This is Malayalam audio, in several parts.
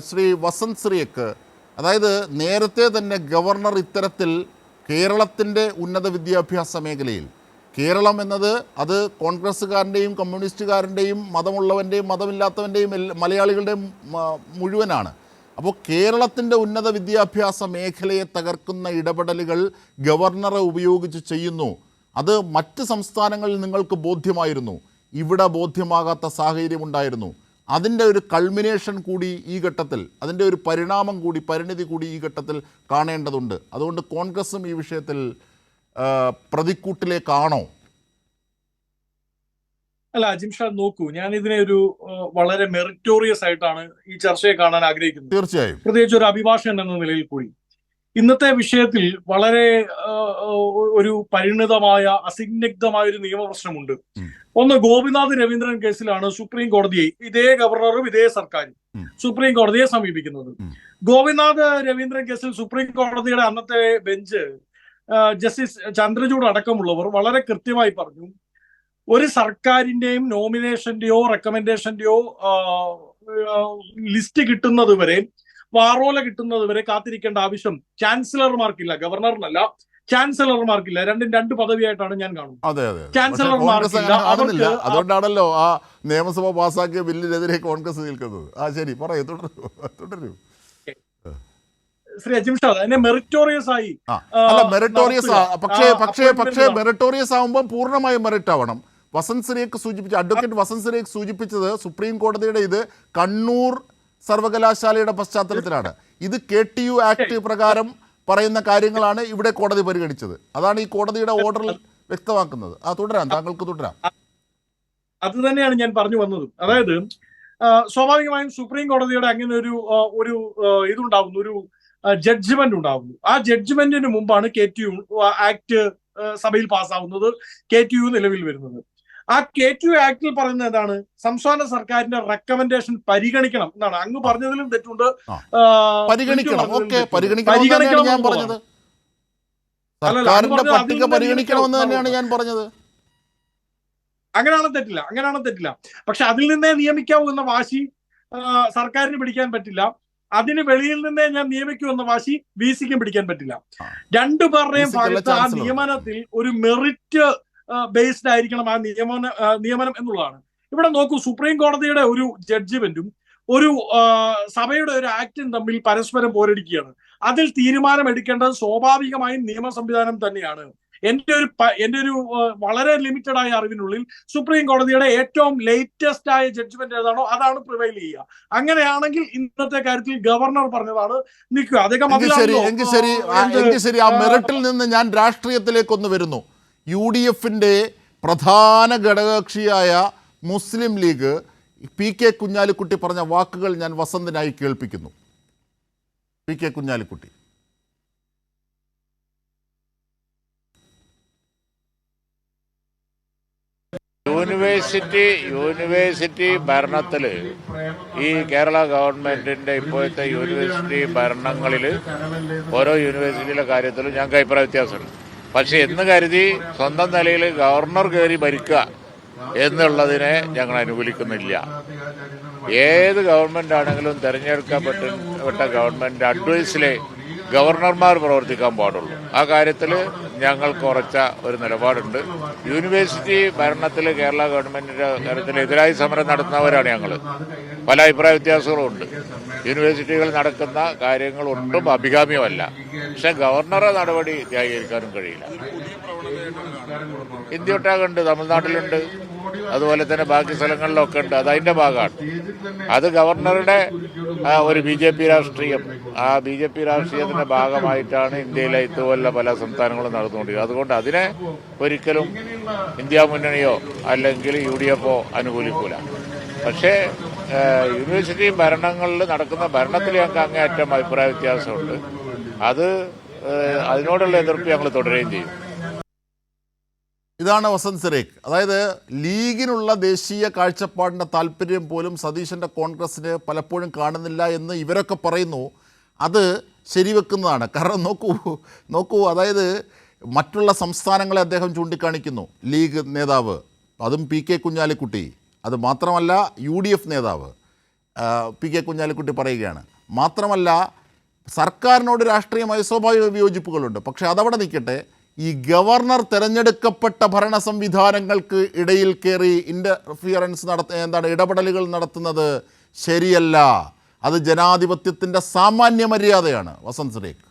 ശ്രീ വസന്ത് ശ്രീക്ക്, അതായത് നേരത്തെ തന്നെ ഗവർണർ ഇത്തരത്തിൽ കേരളത്തിൻ്റെ ഉന്നത വിദ്യാഭ്യാസ മേഖലയിൽ, കേരളം എന്നത് അത് കോൺഗ്രസ്സുകാരൻ്റെയും കമ്മ്യൂണിസ്റ്റുകാരൻ്റെയും മതമുള്ളവൻ്റെയും മതമില്ലാത്തവൻ്റെയും മലയാളികളുടെയും മുഴുവനാണ്. അപ്പോൾ കേരളത്തിൻ്റെ ഉന്നത വിദ്യാഭ്യാസ മേഖലയെ തകർക്കുന്ന ഇടപെടലുകൾ ഗവർണറെ ഉപയോഗിച്ച് ചെയ്യുന്നു. അത് മറ്റ് സംസ്ഥാനങ്ങളിൽ നിങ്ങൾക്ക് ബോധ്യമായിരുന്നു, ഇവിടെ ബോധ്യമാകാത്ത സാഹചര്യമുണ്ടായിരുന്നു. അതിൻ്റെ ഒരു കൾമിനേഷൻ കൂടി ഈ ഘട്ടത്തിൽ, അതിൻ്റെ ഒരു പരിണാമം കൂടി, പരിണിതി കൂടി ഈ ഘട്ടത്തിൽ കാണേണ്ടതുണ്ട്. അതുകൊണ്ട് കോൺഗ്രസും ഈ വിഷയത്തിൽ പ്രതിക്കൂട്ടിലേക്കാണോ? അല്ല അജിംഷാ, നോക്കൂ, ഞാൻ ഇതിനെ ഒരു വളരെ മെറിറ്റോറിയസ് ആയിട്ടാണ് ഈ ചർച്ചയെ കാണാൻ ആഗ്രഹിക്കുന്നത്. തീർച്ചയായും, പ്രത്യേകിച്ച് ഒരു അഭിഭാഷകൻ എന്ന നിലയിൽ കൂടി ഇന്നത്തെ വിഷയത്തിൽ വളരെ ഒരു പരിണിതമായ അസിഗ്നഗ്ധമായ ഒരു നിയമപ്രശ്നമുണ്ട്. ഒന്ന്, ഗോപിനാഥ് രവീന്ദ്രൻ കേസിലാണ് സുപ്രീം കോടതിയെ, ഇതേ ഗവർണറും ഇതേ സർക്കാരും സുപ്രീം കോടതിയെ സമീപിക്കുന്നത്. ഗോപിനാഥ് രവീന്ദ്രൻ കേസിൽ സുപ്രീം കോടതിയുടെ അന്നത്തെ ബെഞ്ച് ജസ്റ്റിസ് ചന്ദ്രചൂഡ് അടക്കമുള്ളവർ വളരെ കൃത്യമായി പറഞ്ഞു, ഒരു സർക്കാരിന്റെയും നോമിനേഷന്റെയോ റെക്കമെൻഡേഷന്റെയോ ലിസ്റ്റ് കിട്ടുന്നത് വരെ, വാറോല കിട്ടുന്നത് വരെ കാത്തിരിക്കേണ്ട ആവശ്യം ചാൻസലർമാർക്കില്ല, ഗവർണറിനല്ല, ചാൻസലർമാർക്കില്ല. രണ്ടും രണ്ട് പദവിയായിട്ടാണ് ഞാൻ കാണുന്നത്. ചാൻസലർമാർക്കില്ല. അതുകൊണ്ടാണല്ലോ ആ നിയമസഭ പാസാക്കിയ ബില്ലിനെതിരെ കോൺഗ്രസ് നിൽക്കുന്നത്. ശരി, പറയൂ, തുടരൂ. ശ്രീ അജിംഷാദ്, അതിനെ മെറിറ്റോറിയസ് ആയി, പക്ഷേ മെറിറ്റോറിയസ് ആവുമ്പോൾ പൂർണ്ണമായും മെറിറ്റ് ആവണം. വസന്ത് ശ്രീക്ക് സൂചിപ്പിച്ച, അഡ്വക്കേറ്റ് വസന്ത് ശ്രീക്ക് സൂചിപ്പിച്ചത് സുപ്രീം കോടതിയുടെ ഇത് കണ്ണൂർ സർവകലാശാലയുടെ പശ്ചാത്തലത്തിലാണ്. ഇത് KTU ആക്ട് പ്രകാരം പറയുന്ന കാര്യങ്ങളാണ് ഇവിടെ കോടതി പരിഗണിച്ചത്. അതാണ് ഈ കോടതിയുടെ ഓർഡറിൽ വ്യക്തമാക്കുന്നത്. താങ്കൾക്ക് തുടരാം. അത് തന്നെയാണ് ഞാൻ പറഞ്ഞു വന്നത്. അതായത് സ്വാഭാവികമായും സുപ്രീം കോടതിയുടെ അങ്ങനെ ഒരു ഇതുണ്ടാവുന്നു, ഒരു ജഡ്ജ്മെന്റ് ഉണ്ടാവുന്നു. ആ ജഡ്ജ്മെന്റിന് മുമ്പാണ് KTU ആക്ട് സഭയിൽ പാസ്സാവുന്നത്, KTU നിലവിൽ വരുന്നത്. ആ KTU ആക്ടിൽ പറയുന്നത് എന്താണ്? സംസ്ഥാന സർക്കാരിന്റെ റെക്കമെൻഡേഷൻ പരിഗണിക്കണം എന്നാണ്. അങ്ങ് പറഞ്ഞതിലും തെറ്റുണ്ട്. അങ്ങനെയാണ് തെറ്റില്ല. പക്ഷെ അതിൽ നിന്നേ നിയമിക്കാവൂ എന്ന വാശി സർക്കാരിന് പിടിക്കാൻ പറ്റില്ല. അതിന് വെളിയിൽ നിന്നേ ഞാൻ നിയമിക്കൂ എന്ന വാശി VCക്കും പിടിക്കാൻ പറ്റില്ല. രണ്ടുപേരുടെയും ഭാഗത്ത് ആ നിയമനത്തിൽ ഒരു മെറിറ്റ് ബേസ്ഡ് ആയിരിക്കണം ആ നിയമനം എന്നുള്ളതാണ്. ഇവിടെ നോക്കൂ, സുപ്രീം കോടതിയുടെ ഒരു ജഡ്ജ്മെന്റും ഒരു സഭയുടെ ഒരു ആക്ടും തമ്മിൽ പരസ്പരം പോരടിക്കുകയാണ്. അതിൽ തീരുമാനം എടുക്കേണ്ടത് സ്വാഭാവികമായും നിയമ സംവിധാനം തന്നെയാണ്. എൻ്റെ ഒരു വളരെ ലിമിറ്റഡ് ആയ അറിവിനുള്ളിൽ സുപ്രീം കോടതിയുടെ ഏറ്റവും ലേറ്റസ്റ്റ് ആയ ജഡ്ജ്മെന്റ് ഏതാണോ അതാണ് പ്രിവൈൽ ചെയ്യുക. അങ്ങനെയാണെങ്കിൽ ഇന്നത്തെ കാര്യത്തിൽ ഗവർണർ പറഞ്ഞതാണ് നിൽക്കുക. ആ മെറിറ്റിൽ നിന്ന് ഞാൻ രാഷ്ട്രീയത്തിലേക്കൊന്ന് വരുന്നു. UDFന്റെ പ്രധാന ഘടകകക്ഷിയായ മുസ്ലിം ലീഗ് PK കുഞ്ഞാലിക്കുട്ടി പറഞ്ഞ വാക്കുകൾ ഞാൻ വസന്തിനായി കേൾപ്പിക്കുന്നു. PK കുഞ്ഞാലിക്കുട്ടി. യൂണിവേഴ്സിറ്റി ഭരണത്തിൽ ഈ കേരള ഗവൺമെന്റിന്റെ ഇപ്പോഴത്തെ യൂണിവേഴ്സിറ്റി ഭരണങ്ങളിൽ ഓരോ യൂണിവേഴ്സിറ്റിയിലെ കാര്യത്തിലും ഞങ്ങൾക്ക് അഭിപ്രായ വ്യത്യാസമുണ്ട്. പക്ഷെ എന്ന് കരുതി സ്വന്തം നിലയിൽ ഗവർണർ കയറി ഭരിക്കുക എന്നുള്ളതിനെ ഞങ്ങൾ അനുകൂലിക്കുന്നില്ല. ഏത് ഗവൺമെന്റ് ആണെങ്കിലും തെരഞ്ഞെടുക്കപ്പെട്ട ഗവൺമെന്റ് അഡ്വൈസിലെ ഗവർണർമാർ പ്രവർത്തിക്കാൻ പാടുള്ളൂ. ആ കാര്യത്തിൽ ഞങ്ങൾക്ക് ഉറച്ച ഒരു നിലപാടുണ്ട്. യൂണിവേഴ്സിറ്റി ഭരണത്തിൽ കേരള ഗവൺമെന്റിന്റെ കാര്യത്തിൽ എതിരായി സമരം നടത്തുന്നവരാണ് ഞങ്ങൾ. പല അഭിപ്രായ വ്യത്യാസങ്ങളും ഉണ്ട്. യൂണിവേഴ്സിറ്റികൾ നടക്കുന്ന കാര്യങ്ങൾ ഒട്ടും അഭികാമ്യമല്ല. പക്ഷെ ഗവർണറെ നടപടി ന്യായീകരിക്കാനും കഴിയില്ല. ഇന്ത്യ ഒട്ടാകുണ്ട്, തമിഴ്നാട്ടിലുണ്ട്, അതുപോലെ തന്നെ ബാക്കി സ്ഥലങ്ങളിലൊക്കെ ഉണ്ട്. അത് അതിന്റെ ഭാഗമാണ്. അത് ഗവർണറുടെ ഒരു BJP രാഷ്ട്രീയം, ആ BJP രാഷ്ട്രീയത്തിന്റെ ഭാഗമായിട്ടാണ് ഇന്ത്യയിലെ ഇതുപോലുള്ള പല സംസ്ഥാനങ്ങളും നടന്നുകൊണ്ടിരിക്കുന്നത്. അതുകൊണ്ട് അതിനെ ഒരിക്കലും ഇന്ത്യ മുന്നണിയോ അല്ലെങ്കിൽ UDFോ അനുകൂലിക്കൂല. പക്ഷേ യൂണിവേഴ്സിറ്റി ഭരണങ്ങളിൽ നടക്കുന്ന ഭരണത്തിൽ ഞങ്ങൾക്ക് അങ്ങേയറ്റം അഭിപ്രായ വ്യത്യാസമുണ്ട്. അതിനോടുള്ള എതിർപ്പ് ഞങ്ങൾ തുടരുകയും ചെയ്യും. ഇതാണ് വസന്ത് സിറേഖ്. അതായത് ലീഗിനുള്ള ദേശീയ കാഴ്ചപ്പാടിൻ്റെ താല്പര്യം പോലും സതീശൻ്റെ കോൺഗ്രസ്സിന് പലപ്പോഴും കാണുന്നില്ല എന്ന് ഇവരൊക്കെ പറയുന്നു. അത് ശരിവെക്കുന്നതാണ്. കാരണം നോക്കൂ, അതായത് മറ്റുള്ള സംസ്ഥാനങ്ങളെ അദ്ദേഹം ചൂണ്ടിക്കാണിക്കുന്നു. ലീഗ് നേതാവ്, അതും PK കുഞ്ഞാലിക്കുട്ടി, അത് മാത്രമല്ല UDF നേതാവ്, പി കെ കുഞ്ഞാലിക്കുട്ടി പറയുകയാണ്. മാത്രമല്ല സർക്കാരിനോട് രാഷ്ട്രീയമായ സ്വാഭാവിക വിയോജിപ്പുകളുണ്ട്. പക്ഷേ അതവിടെ നിൽക്കട്ടെ, ഈ ഗവർണർ തിരഞ്ഞെടുക്കപ്പെട്ട ഭരണ സംവിധാനങ്ങൾക്ക് ഇടയിൽ കയറി ഇൻ്റർഫിയറൻസ് ഇടപെടലുകൾ നടത്തുന്നത് ശരിയല്ല. അത് ജനാധിപത്യത്തിൻ്റെ സാമാന്യ മര്യാദയാണ്. വസന്ത് സുരേഖ്.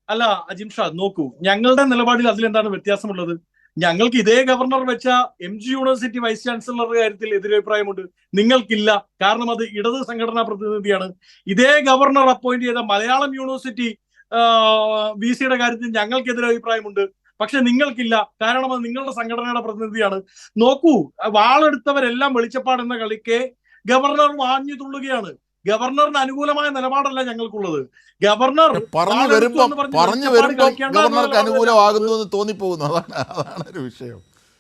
അല്ല അജിംഷാ, നോക്കൂ, ഞങ്ങളുടെ നിലപാടിൽ അതിലെന്താണ് വ്യത്യാസമുള്ളത്? ഞങ്ങൾക്ക് ഇതേ ഗവർണർ വെച്ച MG യൂണിവേഴ്സിറ്റി വൈസ് ചാൻസലറുടെ കാര്യത്തിൽ എതിരഭിപ്രായമുണ്ട്, നിങ്ങൾക്കില്ല. കാരണം അത് ഇടത് സംഘടനാ പ്രതിനിധിയാണ്. ഇതേ ഗവർണർ അപ്പോയിന്റ് ചെയ്ത മലയാളം യൂണിവേഴ്സിറ്റി VC-യുടെ കാര്യത്തിൽ ഞങ്ങൾക്ക് എതിരഭിപ്രായമുണ്ട്, പക്ഷെ നിങ്ങൾക്കില്ല. കാരണം അത് നിങ്ങളുടെ സംഘടനയുടെ പ്രതിനിധിയാണ്. നോക്കൂ, വാളെടുത്തവരെല്ലാം വെളിച്ചപ്പാട് എന്ന കളിക്ക് ഗവർണർ വാഞ്ഞു തുള്ളുകയാണ്. ഗവർണറിന് അനുകൂലമായ നിലപാടല്ല ഞങ്ങൾക്കുള്ളത്. ഗവർണർ പറഞ്ഞു വരുമ്പോൾ ഗവർണർക്ക് അനുകൂലമാകുന്നു എന്ന് തോന്നിപ്പോകുന്നു. അതാണ് ഒരു വിഷയം.